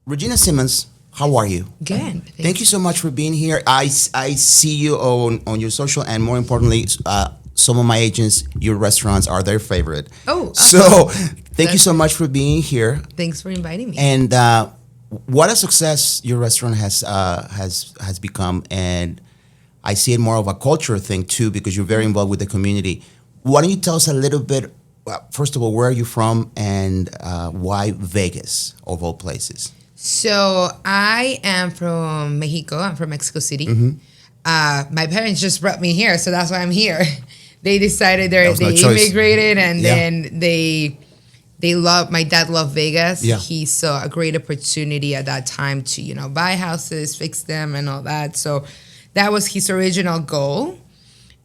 Regina Simmons, how are you? Good. Thank you so much for being here. I see you on your social, and more importantly, some of my agents, your restaurants are their favorite. Oh, so awesome. thank you so much for being here. Thanks for inviting me. And what a success your restaurant has become, and I see it more of a culture thing too because you're very involved with the community. Why don't you tell us a little bit? First of all, where are you from, and why Vegas of all places? So I am from Mexico. I'm from Mexico City. My parents just brought me here, so that's why I'm here. They decided they immigrated, and then they love. My dad loved Vegas. Yeah. He saw a great opportunity at that time to buy houses, fix them, and all that. So that was his original goal.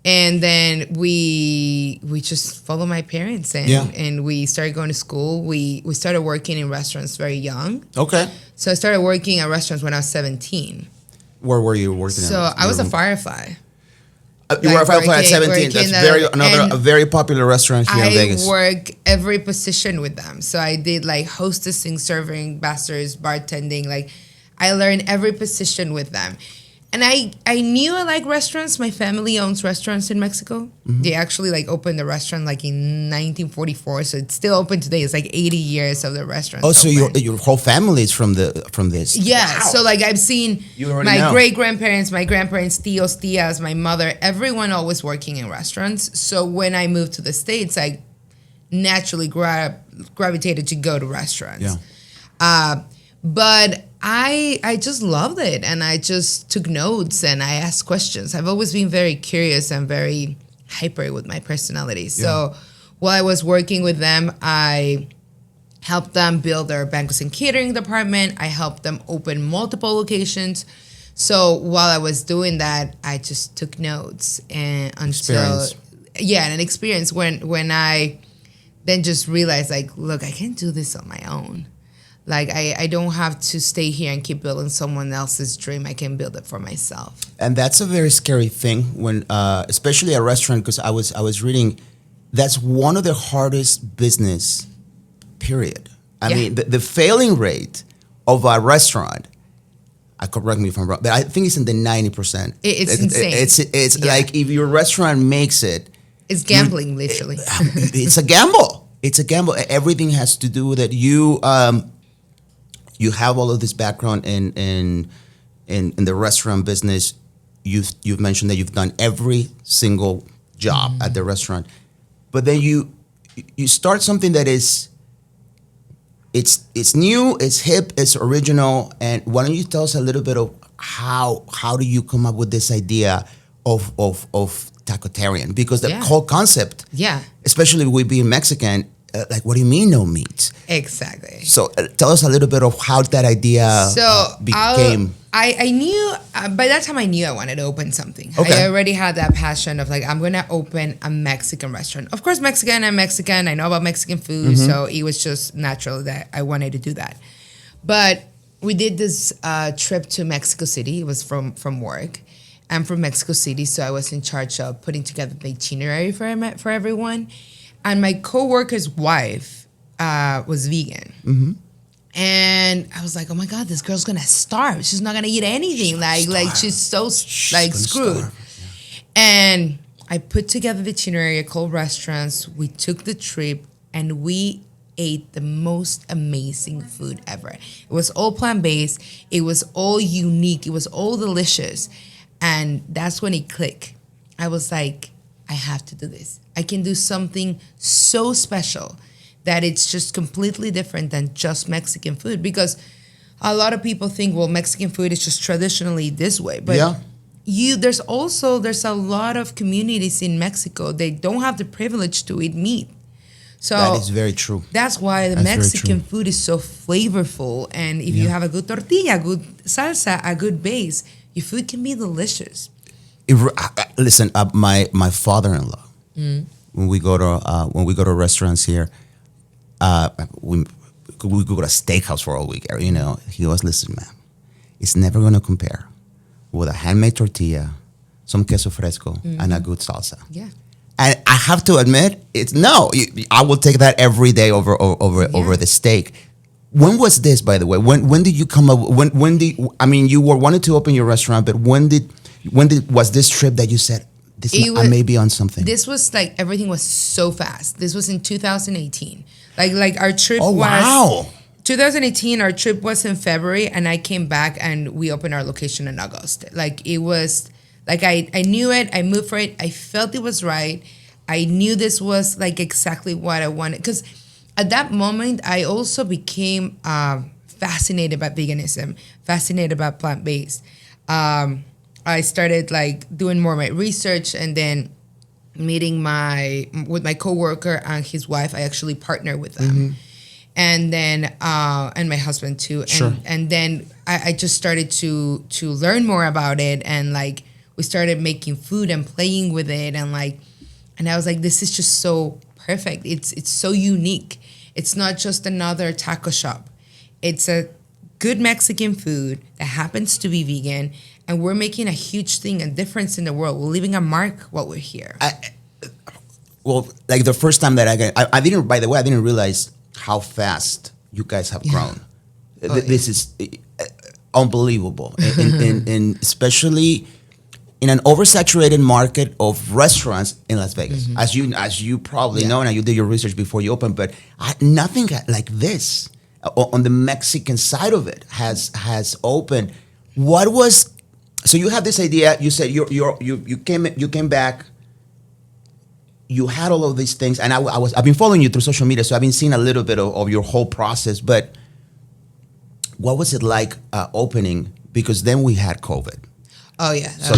And then we just followed my parents and we started going to school. We started working in restaurants very young. Okay. So I started working at restaurants when I was 17. Where were you working? So I was a Firefly. You were a Firefly at 17. That's a very popular restaurant here in Vegas. I work every position with them. So I did like hostessing, serving, bastards, bartending. Like I learned every position with them. And I knew I like restaurants. My family owns restaurants in Mexico. They actually opened the restaurant in 1944, so it's still open today. It's 80 years of the restaurant. Oh, so your whole family is from this? Yeah. Wow. So I've seen my great grandparents, my grandparents, tios, tias, my mother, everyone always working in restaurants. So when I moved to the States, I naturally gravitated to go to restaurants. Yeah. But I just loved it, and I just took notes and I asked questions. I've always been very curious and very hyper with my personality. So while I was working with them, I helped them build their banquets and catering department. I helped them open multiple locations. So while I was doing that, I just took notes and an experience when I then just realized look, I can't do this on my own. I don't have to stay here and keep building someone else's dream. I can build it for myself. And that's a very scary thing when, especially a restaurant, because I was reading, that's one of the hardest business, period. I mean, the failing rate of a restaurant, correct me if I'm wrong, but I think it's in the 90%. It's insane. It's like if your restaurant makes it. It's gambling, literally. It's a gamble. It's a gamble. Everything has to do with it. You have all of this background in the restaurant business. You've mentioned that you've done every single job at the restaurant, but then you start something that is it's new, it's hip, it's original. And why don't you tell us a little bit of how do you come up with this idea of Tacotarian? Because the whole concept, especially we being Mexican. What do you mean no meat? Exactly. So tell us a little bit of how that idea became. I knew, by that time I knew I wanted to open something. Okay. I already had that passion of I'm going to open a Mexican restaurant. Of course, I'm Mexican. I know about Mexican food. So it was just natural that I wanted to do that. But we did this trip to Mexico City. It was from work. I'm from Mexico City, so I was in charge of putting together the itinerary for everyone. And my coworker's wife was vegan. And I was like, oh my God, this girl's gonna starve. She's not gonna eat anything. She's so screwed. Starve. And I put together the itinerary, I called restaurants, we took the trip, and we ate the most amazing food ever. It was all plant-based, it was all unique, it was all delicious. And that's when it clicked. I was like, I have to do this. I can do something so special that it's just completely different than just Mexican food. Because a lot of people think, well, Mexican food is just traditionally this way. But there's a lot of communities in Mexico, they don't have the privilege to eat meat. So that is very true. That's why the Mexican food is so flavorful. And if you have a good tortilla, good salsa, a good base, your food can be delicious. Listen, my father-in-law. When we go to restaurants here, we go to a steakhouse for a week. He goes, listen, man, it's never gonna compare with a handmade tortilla, some queso fresco, and a good salsa. Yeah. And I have to admit, I will take that every day over the steak. When was this, by the way? When did you come up? When did I mean you were wanted to open your restaurant, but when was this trip that you said I may be on something? This was like everything was so fast. This was in 2018. Like our trip Oh, was wow. 2018. Our trip was in February, and I came back and we opened our location in August. Like it was like I knew it. I moved for it. I felt it was right. I knew this was like exactly what I wanted, because at that moment I also became fascinated by veganism, fascinated about plant-based. I started like doing more of my research, and then meeting with my coworker and his wife. I actually partnered with them. Mm-hmm. And then and my husband too. Sure. And then I just started to learn more about it, and like we started making food and playing with it, and I was like, this is just so perfect. It's so unique. It's not just another taco shop. It's a good Mexican food that happens to be vegan, and we're making a huge thing, a difference in the world. We're leaving a mark while we're here. Well, like the first time that I didn't, by the way, I didn't realize how fast you guys have grown. Yeah. This is unbelievable. and especially in an oversaturated market of restaurants in Las Vegas. Mm-hmm. As you probably know, and you did your research before you opened, but nothing like this on the Mexican side of it has opened. What was, so you had this idea, you said you came back, you had all of these things, and I've been following you through social media, so I've been seeing a little bit of your whole process. But what was it like opening? Because then we had COVID. Oh yeah. So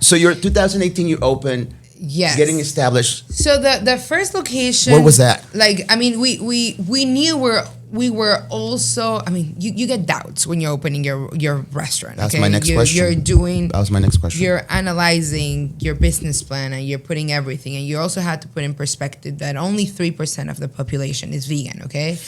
so you're 2018. You open. Yes. Getting established. So the first location. What was that? Like, I mean, we knew we were also. I mean, you get doubts when you're opening your restaurant. That's my next question. That was my next question. You're analyzing your business plan, and you're putting everything, and you also had to put in perspective that only 3% of the population is vegan. Okay,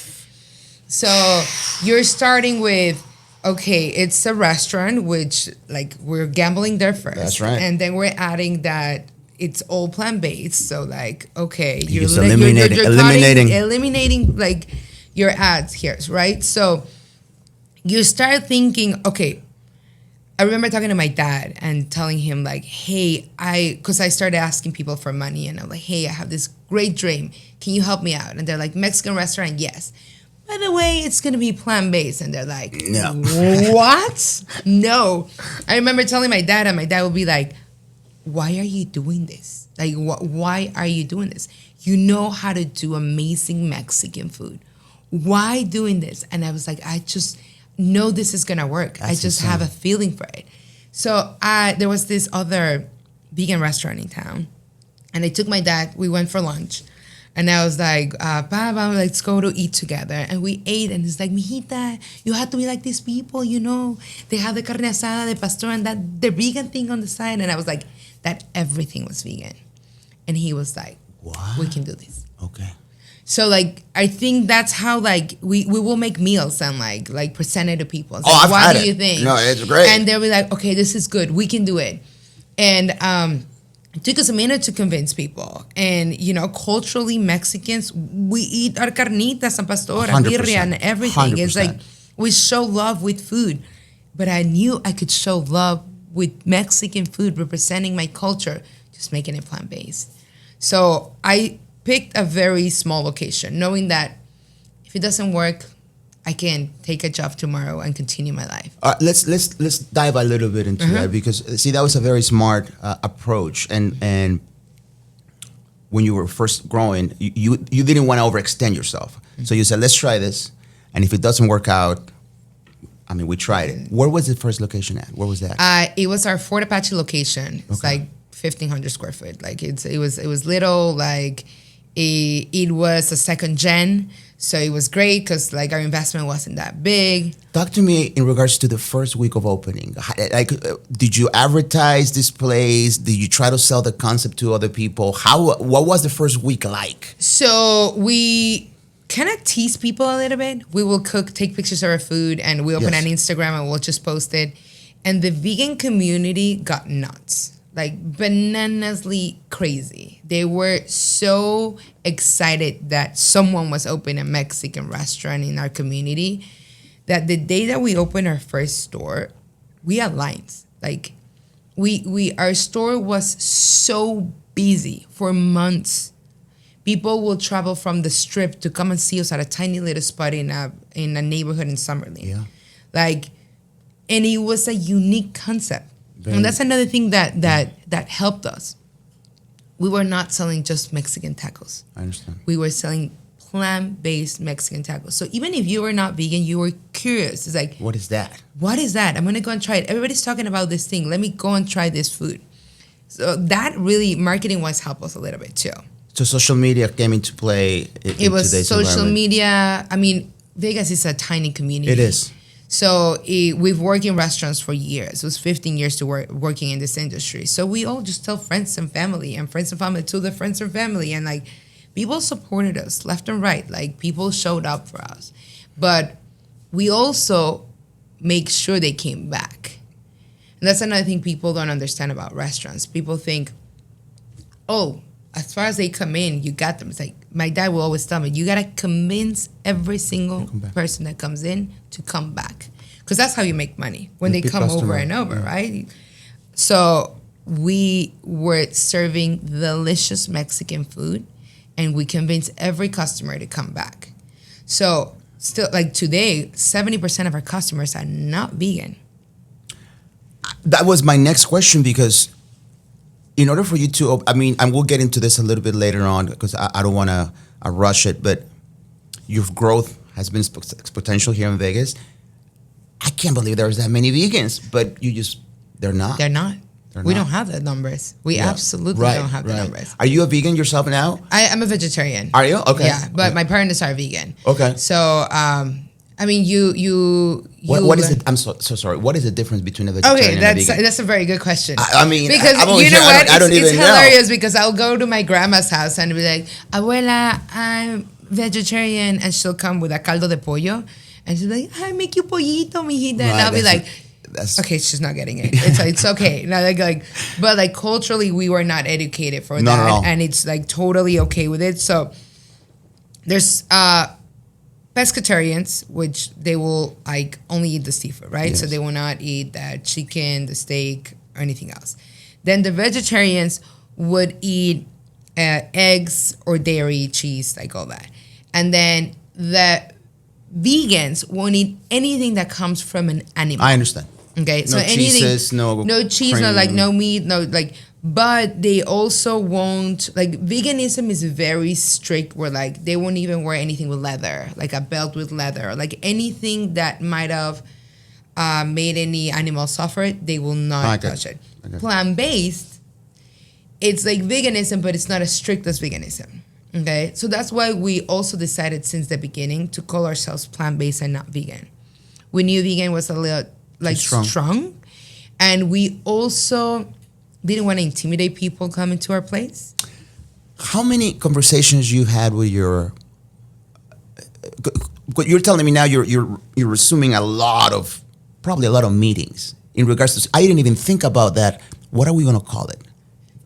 so you're starting with, okay, it's a restaurant, which like we're gambling there first. That's right. And then we're adding that it's all plant-based. So like, okay, you're eliminating like your ads here, right? So you start thinking, okay, I remember talking to my dad and telling him like, hey, because I started asking people for money, and I'm like, hey, I have this great dream. Can you help me out? And they're like, Mexican restaurant, yes. By the way, it's going to be plant-based. And they're like, no. What? No. I remember telling my dad, and my dad would be like, why are you doing this? Like, why are you doing this? You know how to do amazing Mexican food. Why doing this? And I was like, I just know this is going to work. I just have a feeling for it. So there was this other vegan restaurant in town, and I took my dad. We went for lunch. And I was like, Papa, let's go to eat together. And we ate, and it's like, mijita, you have to be like these people, you know. They have the carne asada, the pastor, and the vegan thing on the side. And I was like, that everything was vegan. And he was like, what? We can do this. Okay. So, like, I think that's how, like, we will make meals and, like present it to people. It's I've what had do it. You think? No, it's great. And they'll be like, okay, this is good. We can do it. And it took us a minute to convince people. And, you know, culturally, Mexicans, we eat our carnitas and pastor and birria and everything. 100%. It's like we show love with food. But I knew I could show love with Mexican food, representing my culture, just making it plant-based. So I picked a very small location, knowing that if it doesn't work, I can take a job tomorrow and continue my life. Let's dive a little bit into that, because see, that was a very smart approach. And when you were first growing, you didn't want to overextend yourself. Mm-hmm. So you said, let's try this, and if it doesn't work out, I mean, we tried it. Where was the first location at? Where was that? It was our Fort Apache location. It's like 1,500 square foot. Like it was little. Like it was a second gen. So it was great because like our investment wasn't that big. Talk to me in regards to the first week of opening. Like, did you advertise this place? Did you try to sell the concept to other people? What was the first week like? So we kind of tease people a little bit. We will take pictures of our food, and we open an Instagram and we'll just post it. And the vegan community got nuts. like bananas,ly crazy. They were so excited that someone was opening a Mexican restaurant in our community that the day that we opened our first store, we had lines. Like our store was so busy for months. People will travel from the strip to come and see us at a tiny little spot in a neighborhood in Summerlin. Yeah. Like, and it was a unique concept. And that's another thing that helped us. We were not selling just Mexican tacos. I understand. We were selling plant-based Mexican tacos. So even if you were not vegan, you were curious. It's like, what is that? What is that? I'm going to go and try it. Everybody's talking about this thing. Let me go and try this food. So that really, marketing-wise, helped us a little bit too. So social media came into play It was social media. I mean, Vegas is a tiny community. It is. So we've worked in restaurants for years. It was 15 years to working in this industry. So we all just tell friends and family to the friends and family. And like people supported us left and right. Like people showed up for us. But we also make sure they came back. And that's another thing people don't understand about restaurants. People think, oh, as far as they come in, you got them. It's like my dad will always tell me, you got to convince every single person that comes in to come back. Because that's how you make money, when they come over and over, right? So we were serving delicious Mexican food, and we convinced every customer to come back. So still, like today, 70% of our customers are not vegan. That was my next question, because in order for you to, I mean, and we'll get into this a little bit later on because I don't want to rush it, but your growth has been exponential here in Vegas. I can't believe there's that many vegans, but they're not. They're not. We don't have the numbers. We absolutely don't have the numbers. Are you a vegan yourself now? I'm a vegetarian. Are you? Okay. Yeah, but my parents are vegan. Okay. So, I mean, what is it? I'm so sorry. What is the difference between a vegetarian and a vegan? That's a very good question. I mean, because you know what? It's hilarious know. because I'll go to my grandma's house and be like, Abuela, I'm vegetarian, and she'll come with a caldo de pollo, and she's like, I make you pollito, mijita, and I'll be like, okay, she's not getting it. It's okay. Now, but like culturally, we were not educated for that, and it's like totally okay with it. So there's pescatarians, which they will like only eat the seafood, right? Yes. So they will not eat the chicken, the steak, or anything else. Then the vegetarians would eat eggs or dairy, cheese, like all that. And then the vegans won't eat anything that comes from an animal. I understand. Okay, no cheeses, no cheese, cream. no meat, but they also won't, veganism is very strict where they won't even wear anything with leather, like a belt with leather, like anything that might have made any animal suffer, they will not touch it. Okay. Plant-based, it's like veganism, but it's not as strict as veganism. Okay, so that's why we also decided since the beginning to call ourselves plant-based and not vegan. We knew vegan was a little strong, and we also didn't want to intimidate people coming to our place. How many conversations you had with your? You're telling me now you're assuming probably a lot of meetings in regards to. I didn't even think about that. What are we going to call it?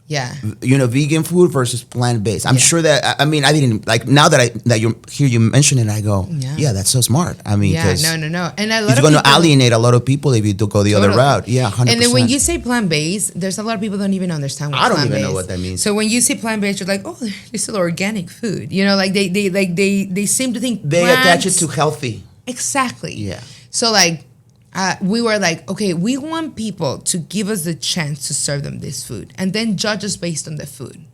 Yeah. Vegan food versus plant-based. I'm sure that, I mean, I didn't, now that you hear you mention it, I go, yeah, that's so smart. I mean, no. And a lot it's going to alienate a lot of people if you do go the other route. Yeah, 100%. And then when you say plant-based, there's a lot of people don't even understand what plant-based. I don't even know what that means. So when you say plant-based, you're like, oh, it's still organic food. They seem to think they attach it to healthy. Exactly. Yeah. So we were like, okay, we want people to give us the chance to serve them this food and then judge us based on the food.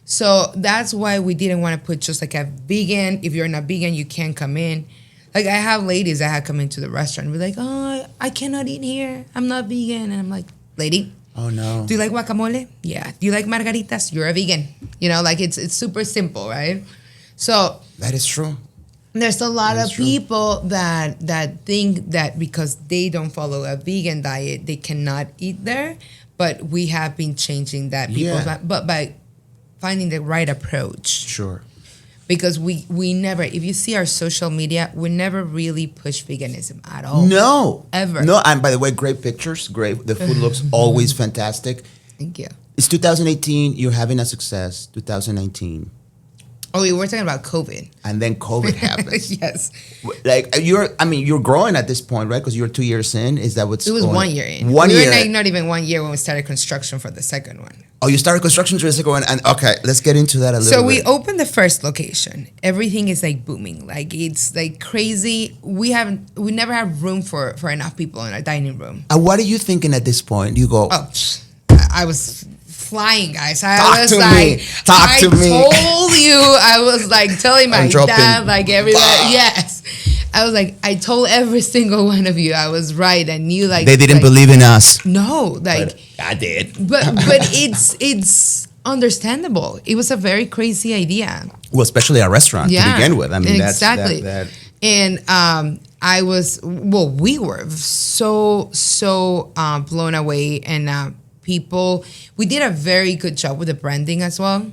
So that's why we didn't want to put just a vegan. If you're not vegan, you can't come in. I have ladies that have come into the restaurant and be like, oh, I cannot eat here. I'm not vegan. And I'm like, lady. Oh, no. Do you like guacamole? Yeah. Do you like margaritas? You're a vegan. It's super simple, right? So that is true. There's a lot of people that think that because they don't follow a vegan diet, they cannot eat there. But we have been changing that. But by finding the right approach. Sure. Because we never, if you see our social media, we never really push veganism at all. No. Ever. No, and by the way, great pictures. Great. The food looks always fantastic. Thank you. It's 2018. You're having a success. 2019. Oh, we were talking about COVID. And then COVID happens. Yes. Like you're growing at this point, right? Because you're 2 years in. Is that what's It was going 1 on? year in. One we year. were like not even 1 year when we started construction for the second one. Oh, you started construction to the second one, and okay, let's get into that a little bit. So we opened the first location. Everything is like booming. Like it's like crazy. We never have room for enough people in our dining room. And what are you thinking at this point? You go, Oh, I was flying, guys. Talk I was to like, me. Talk to me. I told you. I was like telling my dad, like everybody. Yes. I was like, I told every single one of you I was right, and you like they didn't believe in us. No, like But I did. but it's understandable. It was a very crazy idea. Well, especially a restaurant to begin with. I mean, exactly. That. And we were so blown away, and we did a very good job with the branding as well.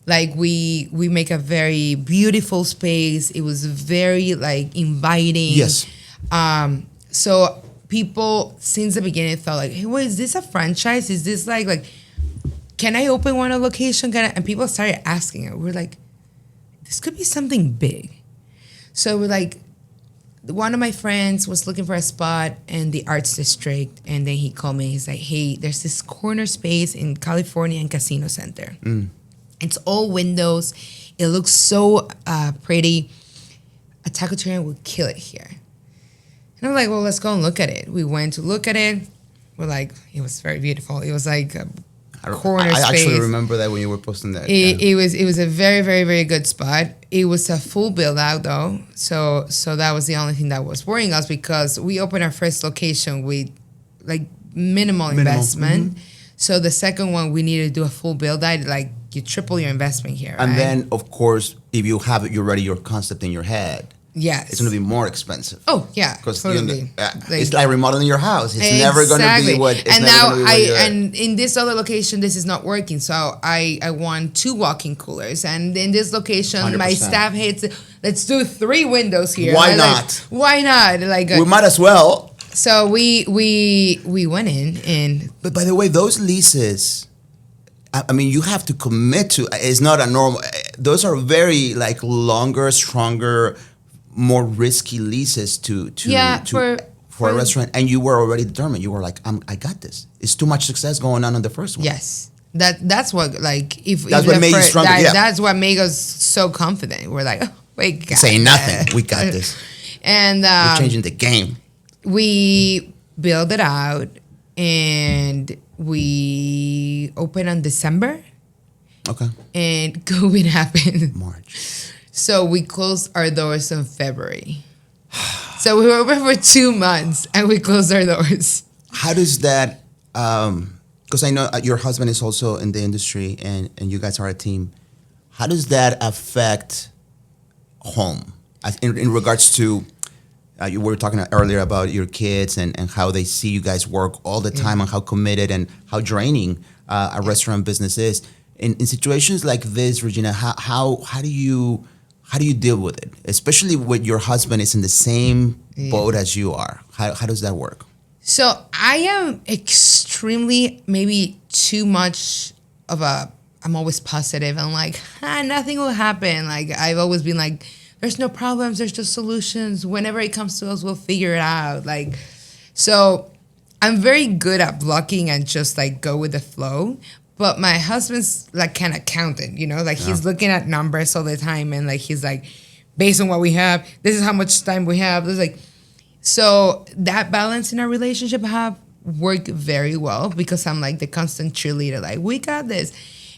Like we make a very beautiful space. It was very like inviting. Yes. So people since the beginning thought like, hey, wait, is this a franchise? Is this like, can I open one location? And people started asking it. We're like, this could be something big. So we're like, one of my friends was looking for a spot in the Arts District, and then he called me. He's like, hey, there's this corner space in California and Casino Center. It's all windows. It looks so pretty. A Tacotarian would kill it here. And I'm like, well, let's go and look at it. We went to look at it. We're like, it was very beautiful. It was like a corner space. I actually remember that when you were posting that. It was a very, very, very good spot. It was a full build out though. So that was the only thing that was worrying us, because we opened our first location with like minimal investment. Mm-hmm. So the second one, we needed to do a full build out. Like you triple your investment here. And right? then, of course, if you have it, already your concept in your head. Yes. It's going to be more expensive. Oh, yeah. Because totally. It's like remodeling your house. It's never going to be what. And now and in this other location, this is not working. So I want 2 walk-in coolers. And in this location, 100%. my staff hates it. Let's do 3 windows here. Why not? not? Like, why not? Like we might as well. So we went in and. But by the way, those leases, I mean, you have to commit to. It's not a normal. Those are very like longer, stronger, more risky leases for a restaurant, and you were already determined. You were like, I got this. It's too much success going on the first one. Yes, that's what like that's what made you stronger. That's what made us so confident. We're like, oh, we got saying nothing. We got this, and we're changing the game. We built it out, and we opened on December. Okay. And COVID happened. March. So we closed our doors in February. So we were open for 2 months and we closed our doors. How does that, because I know your husband is also in the industry and you guys are a team. How does that affect home in regards to, you were talking earlier about your kids and how they see you guys work all the time and how committed and how draining a restaurant business is. In situations like this, Regina, how do you deal with it, especially when your husband is in the same boat as you are? How does that work? So I am extremely, maybe too much of I'm always positive. I'm like, nothing will happen. Like I've always been like, there's no problems, there's just solutions. Whenever it comes to us, we'll figure it out. Like, so I'm very good at blocking and just like go with the flow. But my husband's like kind of accountant, like he's looking at numbers all the time, and like he's like, based on what we have, this is how much time we have. There's like, so that balance in our relationship have worked very well because I'm like the constant cheerleader, like we got this,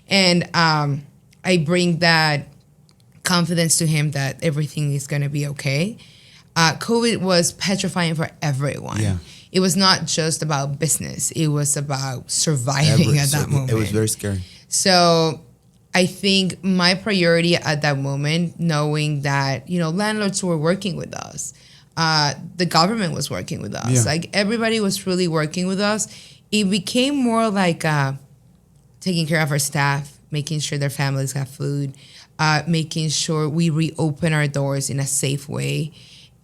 and I bring that confidence to him that everything is gonna be okay. COVID was petrifying for everyone. Yeah. It was not just about business. It was about surviving at that moment. It was very scary. So I think my priority at that moment, knowing that, landlords were working with us, the government was working with us, like everybody was really working with us. It became more like taking care of our staff, making sure their families have food, making sure we reopen our doors in a safe way.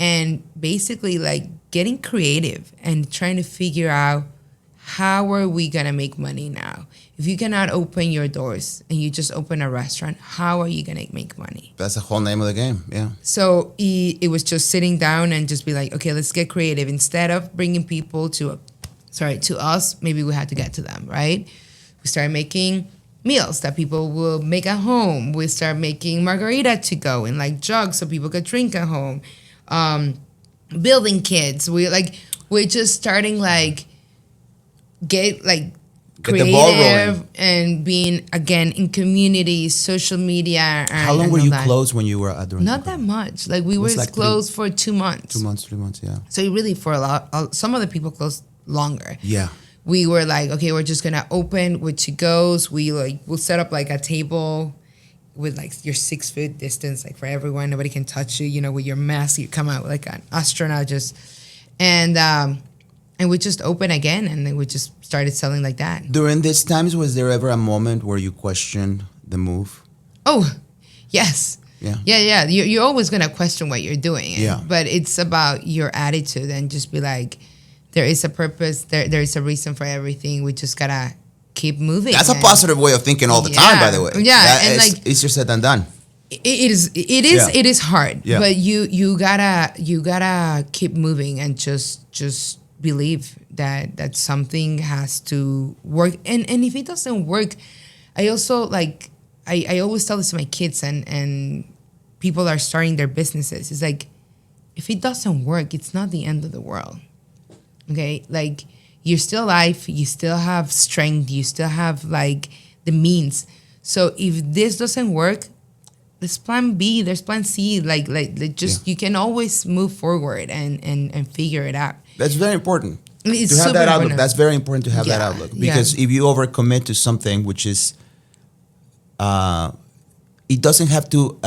And basically like getting creative and trying to figure out how are we going to make money now? If you cannot open your doors and you just open a restaurant, how are you going to make money? That's the whole name of the game. Yeah. So it was just sitting down and just be like, okay, let's get creative. Instead of bringing people to us, maybe we had to get to them, right? We started making meals that people will make at home. We start making margarita to go in like jugs so people could drink at home. Building kits. We're just starting Get the ball creative rolling. and being again in communities, social media. How long were you closed when you were during? Not that much. Like we were like closed for 2 months. 2 months, 3 months. Yeah. So really, for some of the people closed longer. Yeah. We were like, okay, we're just gonna open with to goes. We'll set up like a table with like your 6 foot distance, like for everyone. Nobody can touch you. You know, with your mask, you come out like an astronaut, and we just open again, and then we just started selling like that. During these times, was there ever a moment where you questioned the move? Oh, yes. Yeah. Yeah. You're always gonna question what you're doing. Yeah. But it's about your attitude and just be like, there is a purpose. There is a reason for everything. We just gotta keep moving. That's a positive way of thinking all the time, by the way. Yeah, That and is like easier said than done. It is hard. Yeah. But you gotta keep moving and just believe that something has to work. And if it doesn't work, I also I always tell this to my kids and people are starting their businesses. It's like, if it doesn't work, it's not the end of the world. Okay, like you're still alive, you still have strength, you still have like the means. So if this doesn't work, there's plan B, there's plan C. You can always move forward and figure it out. That's very important. It's to have super that outlook. important. That's very important to have that Yeah, outlook, because if you overcommit to something, which is, it doesn't have to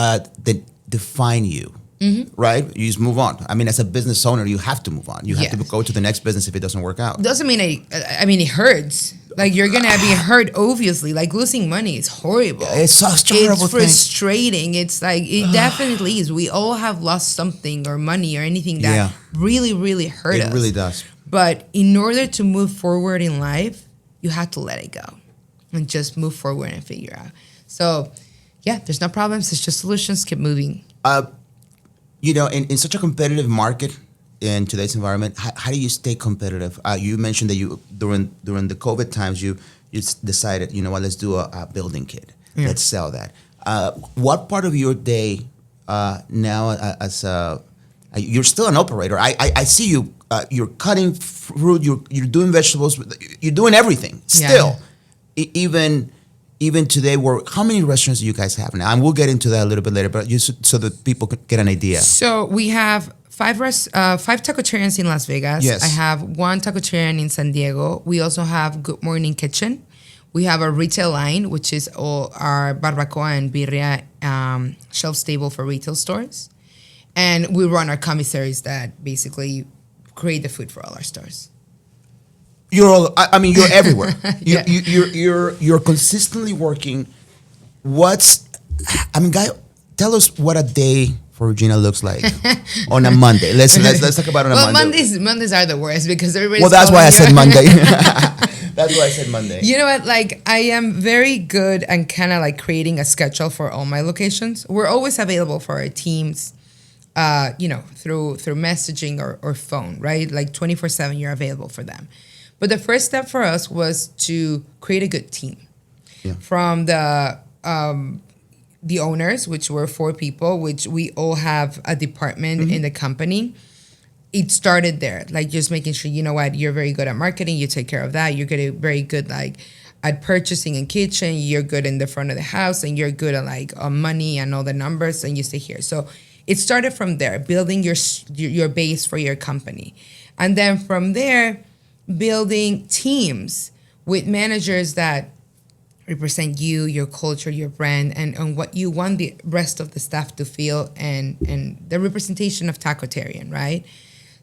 define you. Mm-hmm. Right? You just move on. I mean, as a business owner, you have to move on. You have to go to the next business if it doesn't work out. Doesn't mean it hurts. Like you're gonna be hurt, obviously. Like losing money is horrible. It's such a horrible It's frustrating. It's like it definitely is. We all have lost something or money or anything that really, really hurt us. It really does. But in order to move forward in life, you have to let it go and just move forward and figure out. So, yeah, there's no problems. It's just solutions. Keep moving. You know, in such a competitive market in today's environment, how do you stay competitive? You mentioned that you during the COVID times you decided, you know what, let's do a building kit. Yeah. Let's sell that. What part of your day now as you're still an operator? I see you. You're cutting fruit. You're doing vegetables. You're doing everything still. Yeah. Even today, how many restaurants do you guys have now? And we'll get into that a little bit later, but so that people can get an idea. So we have five Tacotarians in Las Vegas. Yes. I have one Tacotarian in San Diego. We also have Good Morning Kitchen. We have a retail line, which is all our barbacoa and birria shelf stable for retail stores. And we run our commissaries that basically create the food for all our stores. You're everywhere. Yeah. You're consistently working. Tell us what a day for Regina looks like on a Monday. Let's talk about it on a Monday. Mondays are the worst because everybody's. Well, that's why I said Monday. That's why I said Monday. You know what? Like, I am very good and kind of like creating a schedule for all my locations. We're always available for our teams, through messaging or phone, right? Like 24/7, you're available for them. But the first step for us was to create a good team. Yeah. From the owners, which were 4 people, which we all have a department in the company. It started there, like just making sure, you know what, you're very good at marketing, you take care of that. You're very good like at purchasing and kitchen. You're good in the front of the house, and you're good at like money and all the numbers, and you stay here. So it started from there, building your base for your company, and then from there, building teams with managers that represent you, your culture, your brand, and what you want the rest of the staff to feel, and the representation of Tacotarian, right?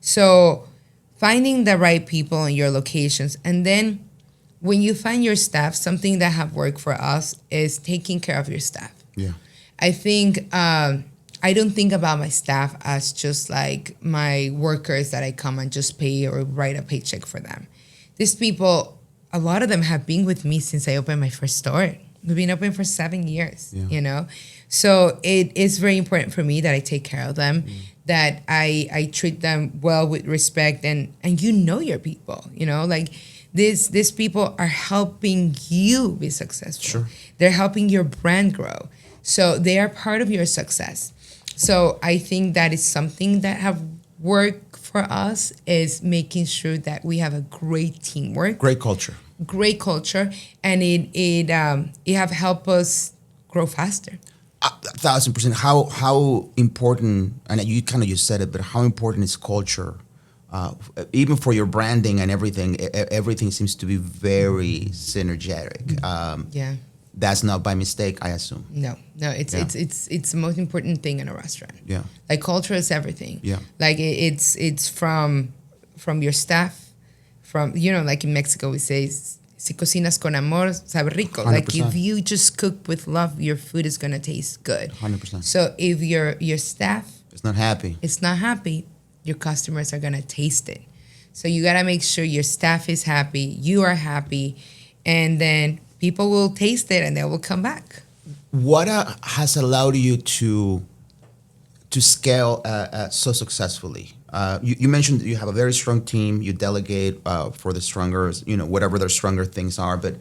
So finding the right people in your locations. And then when you find your staff, something that have worked for us is taking care of your staff. Yeah. I think I don't think about my staff as just like my workers that I come and just pay or write a paycheck for them. these people, a lot of them have been with me since I opened my first store. We've been open for 7 years, you know? So it is very important for me that I take care of them, that I treat them well with respect, and you know your people, you know? Like, these people are helping you be successful. Sure. They're helping your brand grow. So they are part of your success. So I think that is something that have worked for us, is making sure that we have a great teamwork. Great culture. And it have helped us grow faster. 1,000%. How important, and you kind of just said it, but how important is culture? Even for your branding and everything, everything seems to be very synergetic. Yeah. That's not by mistake, I assume. No, it's the most important thing in a restaurant. Yeah. Like, culture is everything. Yeah. Like, it's from your staff, from, you know, like in Mexico we say, si cocinas con amor, sabe rico. 100%. Like, if you just cook with love, your food is gonna taste good. 100%. So if your staff It's not happy. is not happy, your customers are gonna taste it. So you gotta make sure your staff is happy, you are happy, and then people will taste it and they will come back. What has allowed you to scale so successfully? You mentioned that you have a very strong team. You delegate for the stronger, you know, whatever their stronger things are. But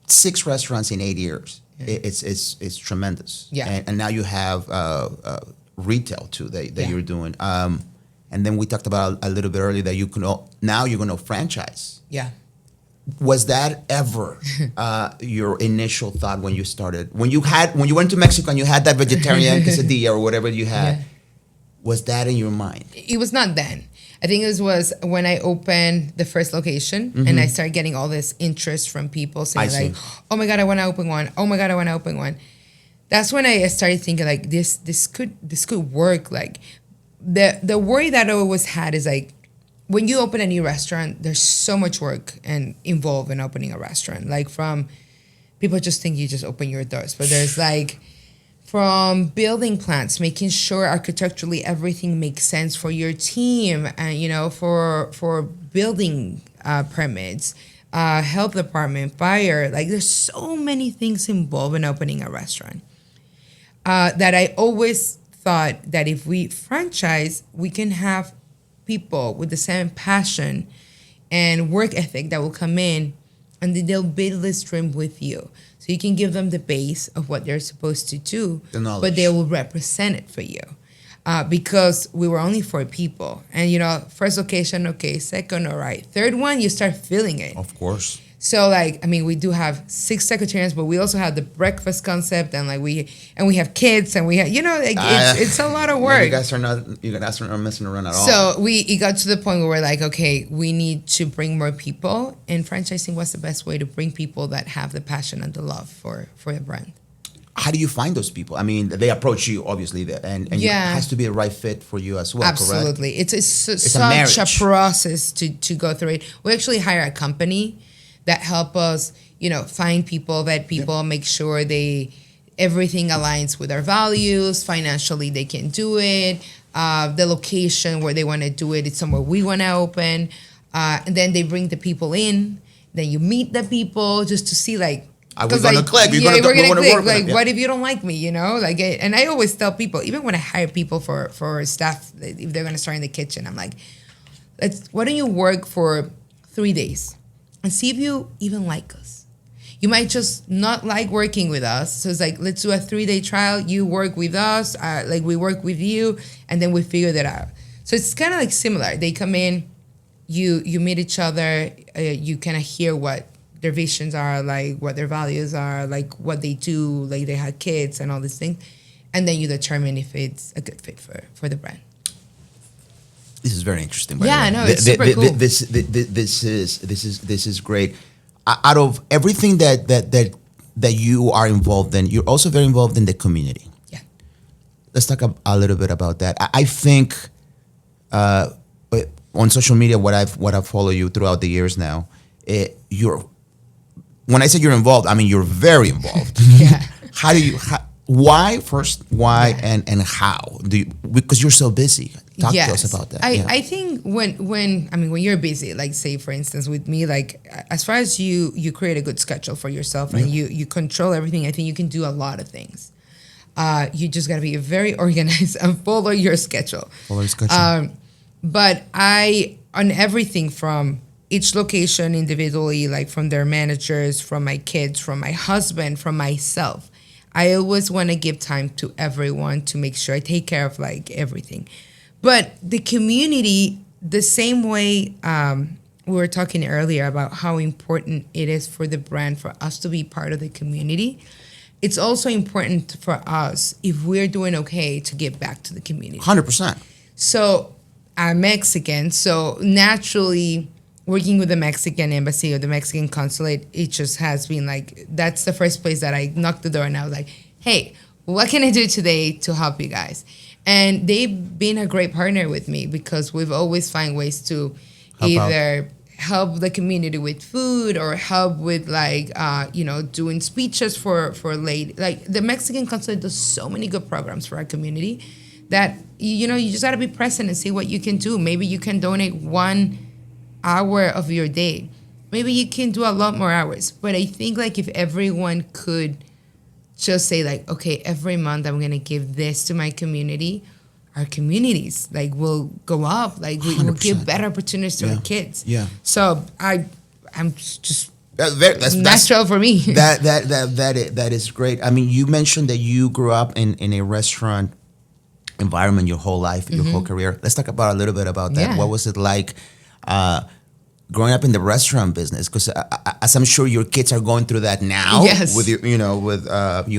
6 restaurants in 8 years, it's tremendous. Yeah. And now you have retail too that you're doing. And then we talked about a little bit earlier that now you're going to franchise. Yeah. Was that ever your initial thought when you started? When you went to Mexico and you had that vegetarian quesadilla or whatever you had, was that in your mind? It was not then. I think it was when I opened the first location, and I started getting all this interest from people saying like, "Oh my God, I want to open one. Oh my God, I want to open one." That's when I started thinking like, this could work. Like, the worry that I always had is like, when you open a new restaurant, there's so much work and involved in opening a restaurant. Like, from people just think you just open your doors, but there's like, from building plans, making sure architecturally everything makes sense for your team, and you know, for building permits, health department, fire. Like, there's so many things involved in opening a restaurant that I always thought that if we franchise, we can have people with the same passion and work ethic that will come in, and they'll build this dream with you. So you can give them the base of what they're supposed to do, but they will represent it for you. Because we were only 4 people. And, you know, first location, okay, second, all right. Third one, you start feeling it. Of course. So, like, I mean, we do have 6 Tacotarians, but we also have the breakfast concept, and like we have kids, and we have, you know, like, it's a lot of work. You guys are not messing around at all. So it got to the point where we're like, okay, we need to bring more people, and franchising was the best way to bring people that have the passion and the love for the brand. How do you find those people? I mean, they approach you, obviously, and it has to be a right fit for you as well, Absolutely. correct? It's such a process to go through it. We actually hire a company that help us, you know, find people, vet people, make sure everything aligns with our values. Financially, they can do it. The location where they want to do it, it's somewhere we want to open. And then they bring the people in. Then you meet the people just to see, like, we're gonna click. We're gonna click. Work like, with what if you don't like me? You know, like, and I always tell people, even when I hire people for staff, if they're gonna start in the kitchen, I'm like, why don't you work for 3 days and see if you even like us? You might just not like working with us. So it's like, let's do a 3-day trial. You work with us, like we work with you, and then we figure that out. So it's kind of like similar. They come in, you meet each other, you kind of hear what their visions are, like what their values are, like what they do, like they have kids and all these things, and then you determine if it's a good fit for the brand. This is very interesting. No, it's super cool. This is great. Out of everything that you are involved in, you're also very involved in the community. Yeah. Let's talk a little bit about that. I think on social media, what I've followed you throughout the years now, when I say you're involved, I mean you're very involved. Yeah. Why, and how do you, because you're so busy. Talk to us about that. I think when you're busy, like say for instance with me, like as far as you create a good schedule for yourself and you control everything, I think you can do a lot of things. You just gotta be very organized and follow your schedule. But on everything from each location individually, like from their managers, from my kids, from my husband, from myself, I always want to give time to everyone to make sure I take care of like everything. But the community, the same way we were talking earlier about how important it is for the brand for us to be part of the community, it's also important for us, if we're doing okay, to give back to the community. 100%. So I'm Mexican, so naturally working with the Mexican embassy or the Mexican consulate, it just has been like, that's the first place that I knocked the door and I was like, hey, what can I do today to help you guys? And they've been a great partner with me because we've always find ways to help the community with food or help with like, doing speeches for ladies. Like the Mexican consulate does so many good programs for our community that, you just got to be present and see what you can do. Maybe you can donate 1 hour of your day. Maybe you can do a lot more hours. But I think like if everyone could just say like, okay, every month I'm going to give this to my community, our communities like will go up. Like we will give better opportunities to our kids. Yeah. So I'm just that's natural for me. That is great. I mean, you mentioned that you grew up in a restaurant environment your whole life, your whole career. Let's talk about a little bit about that. Yeah. What was it like growing up in the restaurant business? Because as I'm sure your kids are going through that now, with you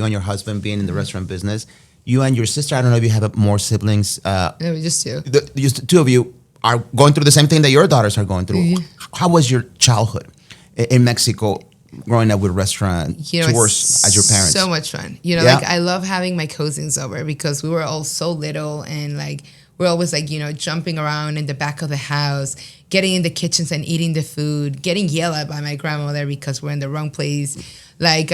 and your husband being in the restaurant business, you and your sister, I don't know if you have more siblings. No, just two. Just two of you are going through the same thing that your daughters are going through. Mm-hmm. How was your childhood in Mexico, growing up with restaurant tours as your parents? So much fun. Like I love having my cousins over because we were all so little and like we're always like, jumping around in the back of the house, getting in the kitchens and eating the food, getting yelled at by my grandmother because we're in the wrong place. Like,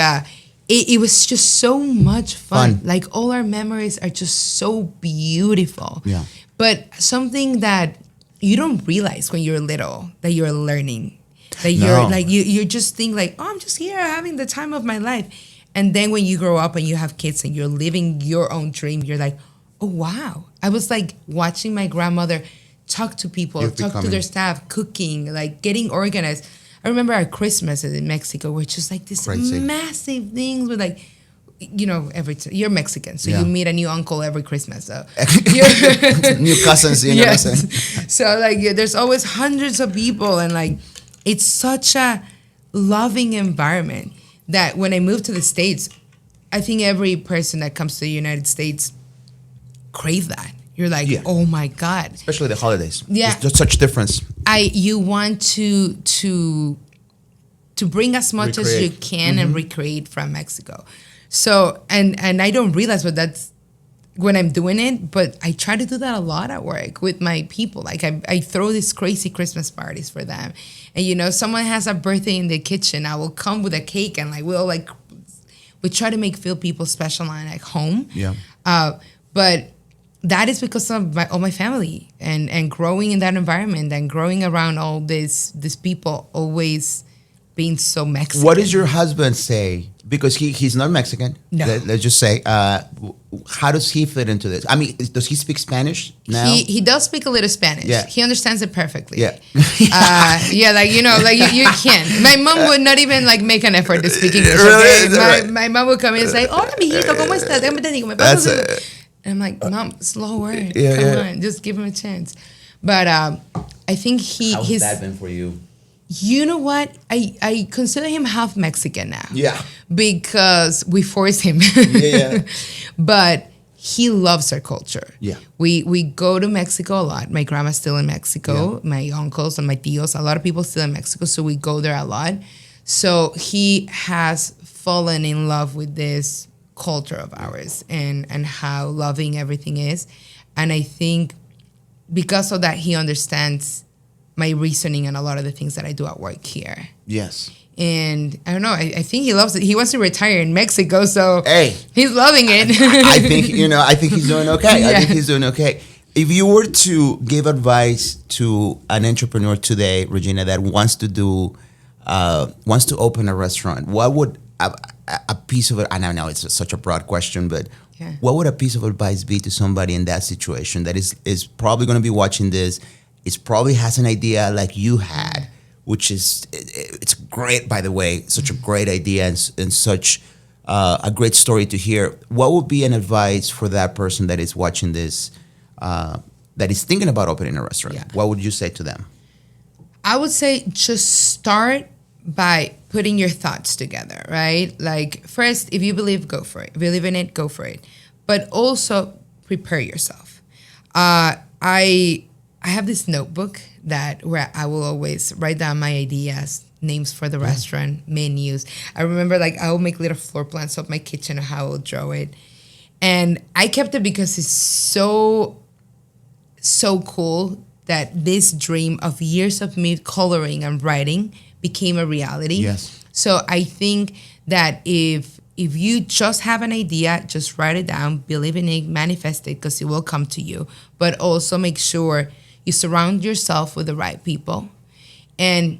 it was just so much fun. Like, all our memories are just so beautiful. Yeah. But something that you don't realize when you're little, that you're learning. That you're like, you just think like, oh, I'm just here having the time of my life. And then when you grow up and you have kids and you're living your own dream, you're like, oh, wow. I was like watching my grandmother talk to people, talk to their staff, cooking, like getting organized. I remember our Christmas in Mexico were just like this massive things with like, you're Mexican, so you meet a new uncle every Christmas. So new cousins, you know what I'm saying? So like there's always hundreds of people and like it's such a loving environment that when I moved to the States, I think every person that comes to the United States crave that. You're like, oh my God. Especially the holidays. Yeah. There's such difference. You want to bring as much as you can and recreate from Mexico. So, and I don't realize what that's when I'm doing it, but I try to do that a lot at work with my people. Like I throw these crazy Christmas parties for them. And someone has a birthday in the kitchen, I will come with a cake and like we try to feel people special and at home. Yeah. But that is because of my family and growing in that environment and growing around all these people always being so Mexican. What does your husband say? Because he's not Mexican. No. Let's just say, how does he fit into this? I mean, does he speak Spanish now? He does speak a little Spanish. Yeah. He understands it perfectly. Yeah. You can. My mom would not even make an effort to speak English. Okay? My mom would come in and say, "Hola, mijito, ¿cómo estás? Déjame te digo, me pasas." And I'm like, Mom, slow word. Come on, just give him a chance. But I think how's that been for you? You know what? I consider him half Mexican now. Yeah. Because we force him. Yeah. But he loves our culture. Yeah. We go to Mexico a lot. My grandma's still in Mexico. Yeah. My uncles and my tios. A lot of people still in Mexico. So we go there a lot. So he has fallen in love with this culture of ours and how loving everything is. And I think because of that, he understands my reasoning and a lot of the things that I do at work here. Yes. And I don't know, I think he loves it. He wants to retire in Mexico, so hey, he's loving it. I think he's doing okay. Yeah. I think he's doing okay. If you were to give advice to an entrepreneur today, Regina, that wants to open a restaurant, what would a piece of it? I know it's such a broad question, but Yeah. what would a piece of advice be to somebody in that situation that is probably going to be watching this? It probably has an idea like you had, which is it's great, by the way, such a great idea and such a great story to hear. What would be an advice for that person that is watching this, that is thinking about opening a restaurant? Yeah. What would you say to them? I would say just start by putting your thoughts together, right? Like first, if you believe, go for it. If you believe in it, go for it. But also prepare yourself. I have this notebook where I will always write down my ideas, names for the restaurant, menus. I remember like I will make little floor plans of my kitchen and how I will draw it. And I kept it because it's so cool that this dream of years of me coloring and writing became a reality. Yes. So I think that if you just have an idea, just write it down, believe in it, manifest it, because it will come to you. But also make sure you surround yourself with the right people. And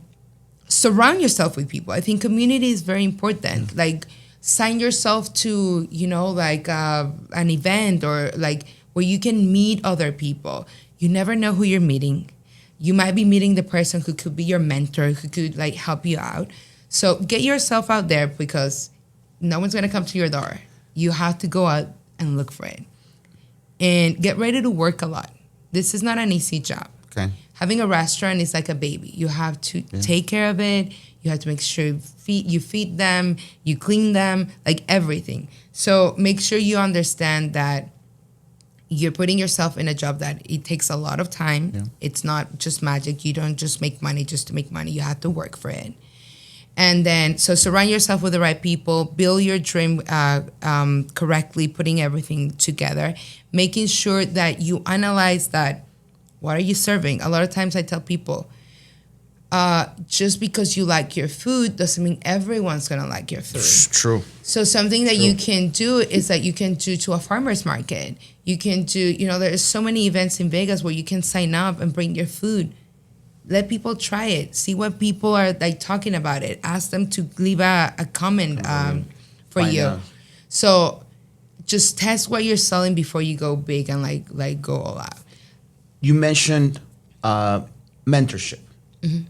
surround yourself with people. I think community is very important. Like sign yourself to, like an event or like where you can meet other people. You never know who you're meeting. You might be meeting the person who could be your mentor, who could like help you out. So get yourself out there because no one's gonna come to your door. You have to go out and look for it. And get ready to work a lot. This is not an easy job. Okay. Having a restaurant is like a baby. You have to take care of it. You have to make sure you feed them, you clean them, like everything. So make sure you understand that you're putting yourself in a job that it takes a lot of time. Yeah. It's not just magic. You don't just make money just to make money. You have to work for it. And then, so surround yourself with the right people, build your dream correctly, putting everything together, making sure that you analyze that, what are you serving? A lot of times I tell people, just because you like your food doesn't mean everyone's going to like your food. True. So something that you can do is that you can do to a farmer's market. You can do, there's so many events in Vegas where you can sign up and bring your food. Let people try it. See what people are like talking about it. Ask them to leave a comment for you. Out. So just test what you're selling before you go big and like go all out. You mentioned mentorship. Mm-hmm.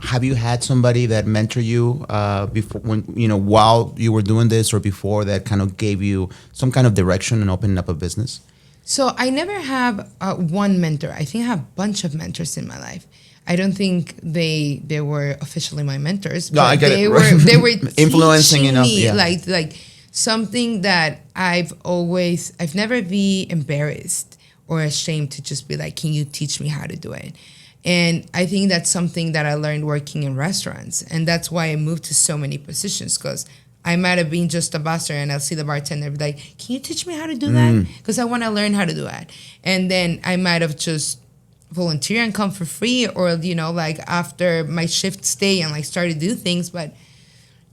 Have you had somebody that mentored you before, while you were doing this or before, that kind of gave you some kind of direction in opening up a business? So I never have one mentor. I think I have a bunch of mentors in my life. I don't think they were officially my mentors. No, I get they it. Were they were influencing me, like something that I've never been embarrassed or ashamed to just be like, can you teach me how to do it? And I think that's something that I learned working in restaurants. And that's why I moved to so many positions, because I might have been just a busser and I'll see the bartender be like, can you teach me how to do that? Because I want to learn how to do that. And then I might have just volunteer and come for free, or, like after my shift stay and like start to do things. But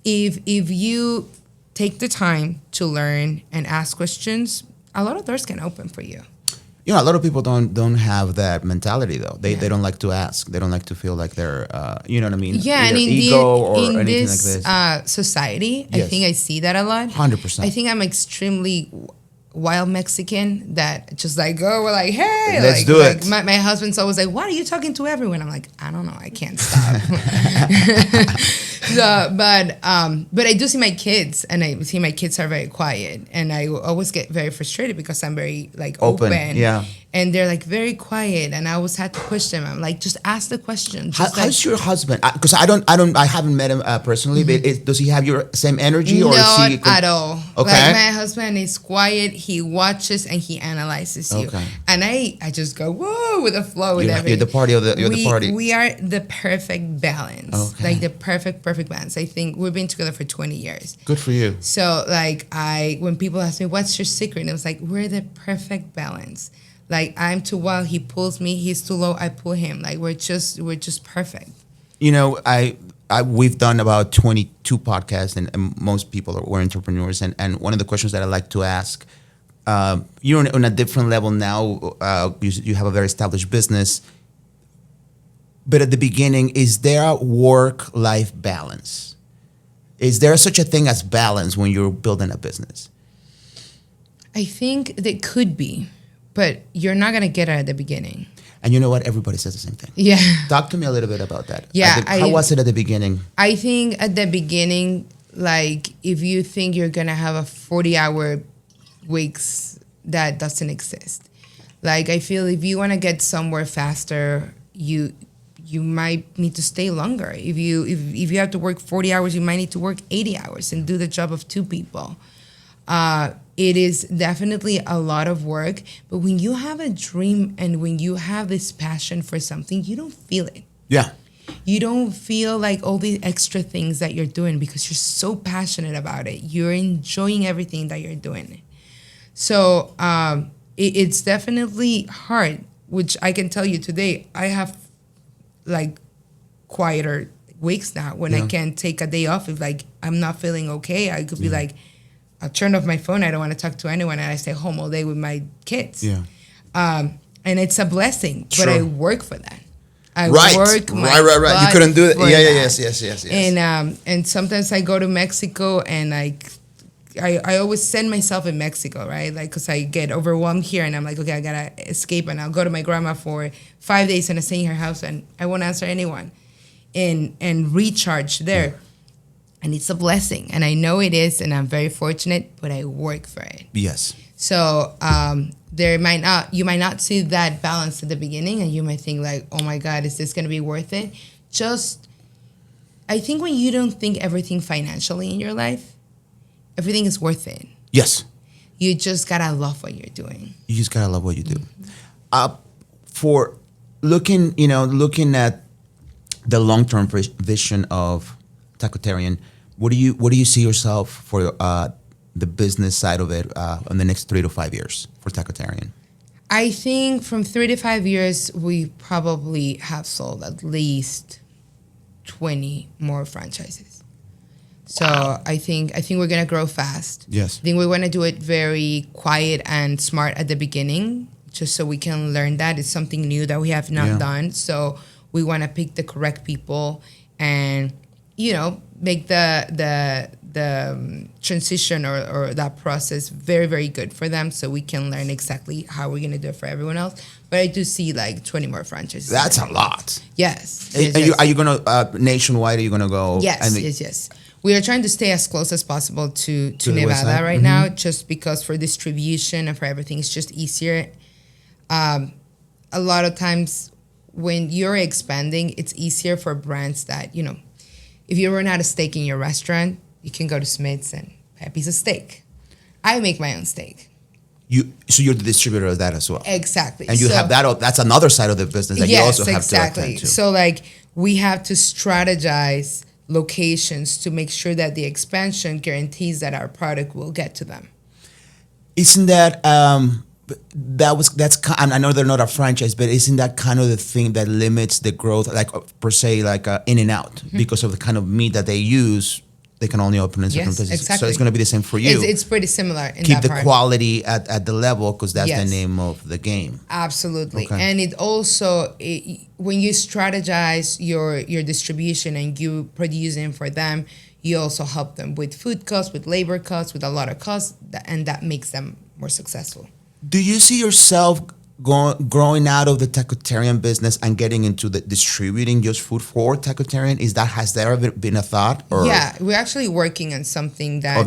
if you take the time to learn and ask questions, a lot of doors can open for you. A lot of people don't have that mentality, though. They don't like to ask. They don't like to feel like they're, you know what I mean? Yeah, either and ego or anything this, like this. Society, yes. I think I see that a lot. 100%. I think I'm extremely wild Mexican that just like go, we're like, hey, let's do it. My husband's always like, why are you talking to everyone? I'm like, I don't know, I can't stop. But I do see my kids, and I see my kids are very quiet, and I always get very frustrated because I'm very like open. Yeah. And they're like very quiet, and I always had to push them. I'm like, just ask the question. How's your husband? Because I haven't met him personally. Mm-hmm. But does he have your same energy, or no, is he at all? Okay. Like my husband is quiet. He watches and he analyzes you. Okay. And I just go whoa with the flow with everything. You're the party of the party. We are the perfect balance. Okay. Like the perfect balance. I think we've been together for 20 years. Good for you. So like when people ask me what's your secret, and it was like we're the perfect balance. Like I'm too wild, he pulls me. He's too low, I pull him. Like we're just perfect. We've done about 22 podcasts, and most people are entrepreneurs. And one of the questions that I like to ask you're on a different level now. You have a very established business. But at the beginning, is there a work-life balance? Is there such a thing as balance when you're building a business? I think there could be, but you're not going to get it at the beginning. And you know what? Everybody says the same thing. Yeah. Talk to me a little bit about that. Yeah. How was it at the beginning? I think at the beginning, like, if you think you're going to have a 40-hour weeks, that doesn't exist. Like, I feel if you want to get somewhere faster, you might need to stay longer. If you have to work 40 hours, you might need to work 80 hours and do the job of two people. It is definitely a lot of work, but when you have a dream and when you have this passion for something, you don't feel it. Yeah. You don't feel like all the extra things that you're doing because you're so passionate about it. You're enjoying everything that you're doing. So it's definitely hard, which I can tell you today, I have like quieter weeks now when I can't take a day off. If like I'm not feeling okay, I could be like, I'll turn off my phone. I don't want to talk to anyone, and I stay home all day with my kids. Yeah. And it's a blessing, but I work for that. I work my right. You couldn't do it. Yes. And sometimes I go to Mexico, and I always send myself in Mexico, right? Like, because I get overwhelmed here, and I'm like, okay, I gotta escape, and I'll go to my grandma for 5 days, and I stay in her house, and I won't answer anyone, and recharge there. Yeah. And it's a blessing, and I know it is, and I'm very fortunate, but I work for it. Yes. So you might not see that balance at the beginning, and you might think like, oh my God, is this gonna be worth it? I think when you don't think everything financially in your life, everything is worth it. Yes. You just gotta love what you're doing. You just gotta love what you do. For looking at the long-term vision of Tacotarian, what do you see yourself for the business side of it in the next 3 to 5 years for Tacotarian? I think from 3 to 5 years, we probably have sold at least 20 more franchises. So wow. I think we're gonna grow fast. Yes. I think we want to do it very quiet and smart at the beginning, just so we can learn that it's something new that we have not done. So we want to pick the correct people and make the transition or that process very, very good for them, so we can learn exactly how we're gonna do it for everyone else. But I do see like 20 more franchises. That's a lot. Yes. Are you gonna nationwide? Are you gonna go? Yes. We are trying to stay as close as possible to Nevada right now, just because for distribution and for everything, it's just easier. A lot of times when you're expanding, it's easier for brands that, if you run out of steak in your restaurant, you can go to Smith's and buy a piece of steak. I make my own steak. So you're the distributor of that as well. Exactly. And you have that. That's another side of the business that you also have to attend to. So like we have to strategize locations to make sure that the expansion guarantees that our product will get to them. Isn't that I know they're not a franchise, but isn't that kind of the thing that limits the growth, like per se, like In-N-Out, because of the kind of meat that they use? They can only open in certain places. Exactly. So it's going to be the same for you. It's pretty similar in Keep that the quality at the level, because that's the name of the game. Absolutely. Okay. And it also, when you strategize your distribution and you producing for them, you also help them with food costs, with labor costs, with a lot of costs, and that makes them more successful. Do you see yourself growing out of the Tacotarian business and getting into the distributing just food for Tacotarian? Has there ever been a thought? Or? Yeah, we're actually working on something that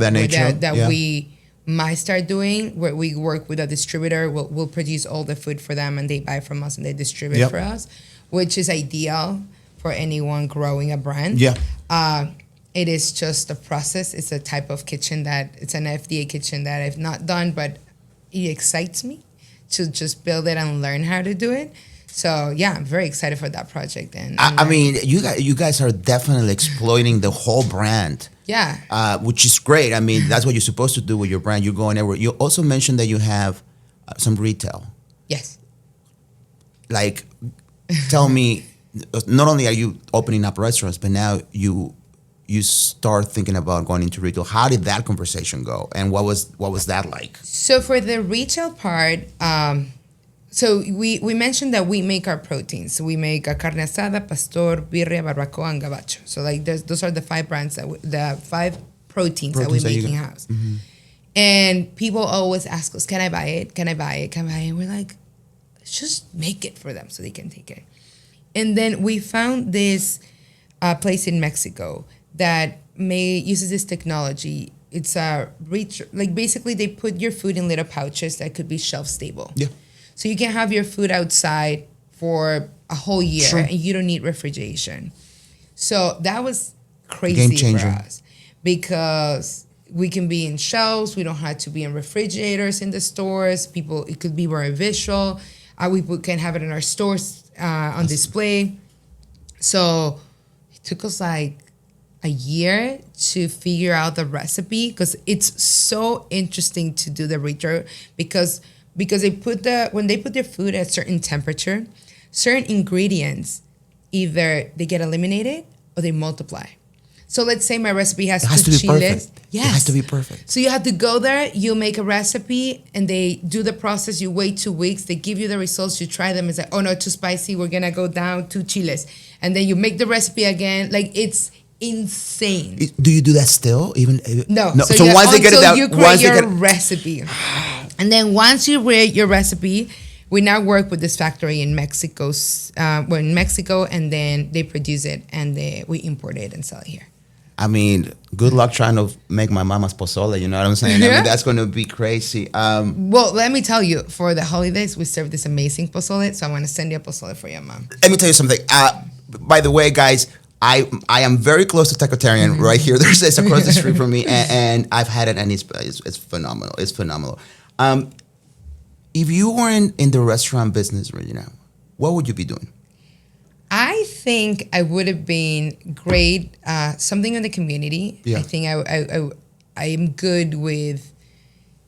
we might start doing, where we work with a distributor. We'll produce all the food for them, and they buy from us and they distribute for us, which is ideal for anyone growing a brand. Yeah. It is just a process. It's a type of kitchen it's an FDA kitchen that I've not done, but it excites me to just build it and learn how to do it. So yeah, I'm very excited for that project. And I mean, you guys are definitely exploiting the whole brand. Yeah. Which is great. I mean, that's what you're supposed to do with your brand. You're going everywhere. You also mentioned that you have some retail. Yes. Like, tell me, not only are you opening up restaurants, but now you you start thinking about going into retail? How did that conversation go, and what was that like? So for the retail part, so we mentioned that we make our proteins. So we make a carne asada, pastor, birria, barbacoa, and gabacho. So like those are the 5 brands the 5 proteins that we make in house. Mm-hmm. And people always ask us, "Can I buy it? Can I buy it? Can I buy it?" And we're like, "Let's just make it for them so they can take it." And then we found this place in Mexico that uses this technology. It's a like basically they put your food in little pouches that could be shelf stable. Yeah. So you can have your food outside for a whole year, sure. And you don't need refrigeration. So that was Game crazy changer. for us because we can be in shelves. We don't have to be in refrigerators in the stores. It could be very visual. We can have it in our stores on display. So it took us like a year to figure out the recipe because it's so interesting to do the retail because when they put their food at a certain temperature, certain ingredients either they get eliminated or they multiply. So let's say my recipe has 2 chiles. Perfect. Yes. It has to be perfect. So you have to go there, you make a recipe, and they do the process. You wait 2 weeks. They give you the results. You try them. It's like, oh, no, too spicy. We're going to go down 2 chiles. And then you make the recipe again. Like, it's insane. Do you do that still? No. So once they get it down, you create your recipe. And then once you create your recipe, we now work with this factory in Mexico, and then they produce it, and we import it and sell it here. I mean, good luck trying to make my mama's pozole. You know what I'm saying? Yeah. I mean, that's going to be crazy. Well, let me tell you, for the holidays, we serve this amazing pozole. So I want to send you a pozole for your mom. Let me tell you something. By the way, guys, I am very close to Tacotarian right here. It's across the street from me, and I've had it, and it's phenomenal. It's phenomenal. If you weren't in the restaurant business, Regina, what would you be doing? I think I would have been great, something in the community. Yeah. I think I am good with,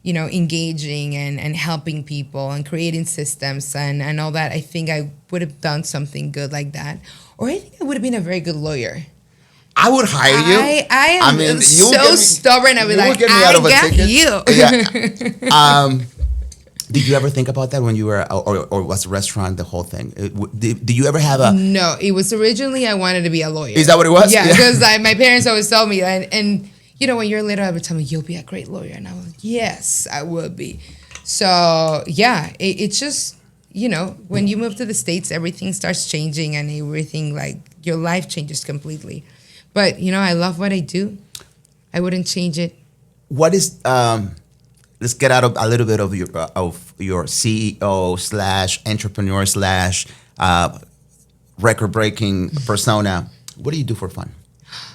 engaging and helping people and creating systems and all that. I think I would have done something good like that. Or I think I would have been a very good lawyer. I would hire you. I am so stubborn. I'd be like, I got you. Yeah. Did you ever think about that when you were, or was a restaurant, the whole thing? Did you ever have a... No, it was originally I wanted to be a lawyer. Is that what it was? Yeah, because my parents always told me, and when you're little, I would tell me, you'll be a great lawyer. And I was like, yes, I would be. So, yeah, it's just, when you move to the States, everything starts changing and everything, like, your life changes completely. But, I love what I do. I wouldn't change it. What is... Let's get out of a little bit of your CEO / entrepreneur / record-breaking persona. What do you do for fun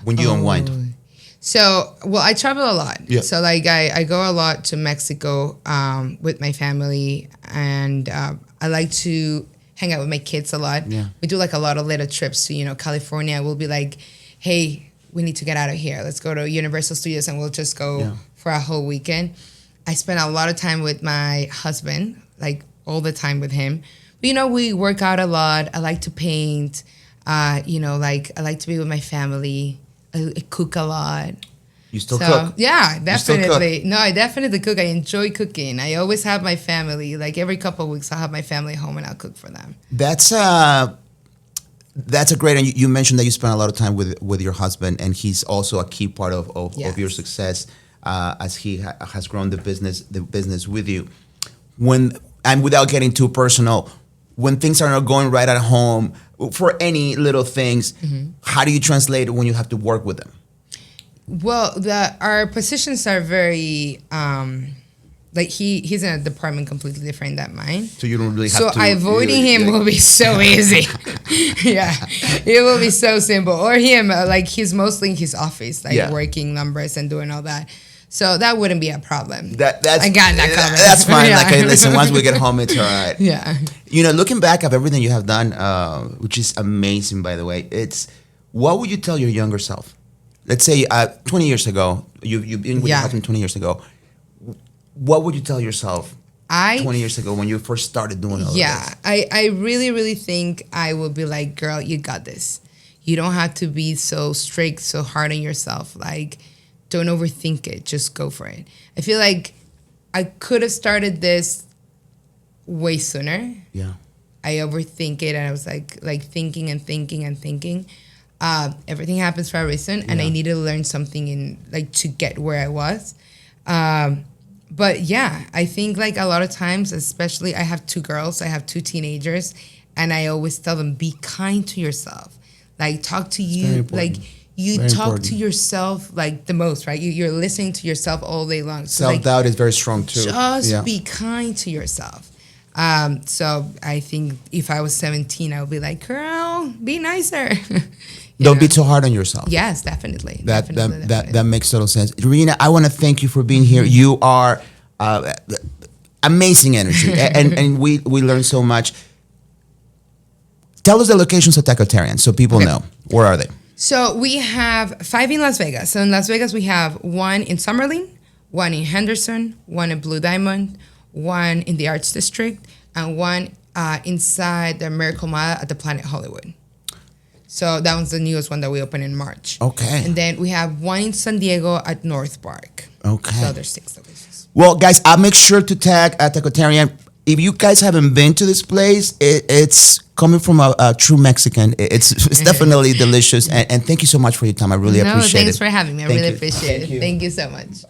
when you unwind? So, I travel a lot. Yeah. So, like, I go a lot to Mexico with my family, and I like to hang out with my kids a lot. Yeah. We do, like, a lot of little trips to, California. We'll be like, hey, we need to get out of here. Let's go to Universal Studios, and we'll just go for a whole weekend. I spend a lot of time with my husband, like all the time with him. But, we work out a lot. I like to paint. I like to be with my family. I cook a lot. You still cook? Yeah, definitely. Cook? No, I definitely cook. I enjoy cooking. I always have my family. Like every couple of weeks, I'll have my family home and I'll cook for them. That's a great, and you mentioned that you spend a lot of time with your husband, and he's also a key part of your success. As he has grown the business with you. And without getting too personal, when things are not going right at home, for any little things, how do you translate it when you have to work with them? Well, our positions are very, he's in a department completely different than mine. So you don't really have to. So avoiding him will be so easy. Yeah, it will be so simple. Or him, he's mostly in his office, working numbers and doing all that. So that wouldn't be a problem. I got that covered. That's fine. Yeah. Like, listen, once we get home, it's all right. Yeah. Looking back at everything you have done, which is amazing, by the way, what would you tell your younger self? Let's say 20 years ago, you've been with your husband 20 years ago. What would you tell yourself 20 years ago when you first started doing all of this? I really, really think I would be like, girl, you got this. You don't have to be so strict, so hard on yourself. Like, don't overthink it. Just go for it. I feel like I could have started this way sooner. Yeah. I overthink it, and I was like thinking and thinking and thinking. Everything happens for a reason, and I needed to learn something to get where I was. But yeah, I think like a lot of times, especially I have 2 girls, I have 2 teenagers, and I always tell them, be kind to yourself. Like, talk to you, like you very talk important. to yourself like the most, right? You're listening to yourself all day long. So Self-doubt is very strong too. just be kind to yourself. So I think if I was 17, I would be like, girl, be nicer. Don't be too hard on yourself. Yes, definitely. That makes total sense. Regina, I want to thank you for being here. You are amazing energy, and we learned so much. Tell us the locations of Tacotarian so people know. Where are they? So we have 5 in Las Vegas. So in Las Vegas, we have 1 in Summerlin, 1 in Henderson, 1 in Blue Diamond, 1 in the Arts District, and 1 inside the Miracle Mile at the Planet Hollywood. So that one's the newest one that we opened in March. Okay. And then we have 1 in San Diego at North Park. Okay. So there's 6 locations. Well, guys, I'll make sure to tag Tacotarian. If you guys haven't been to this place, it's coming from a true Mexican. It's definitely delicious. And thank you so much for your time. I really appreciate it. No, thanks for having me. I really appreciate it. You. Thank you so much.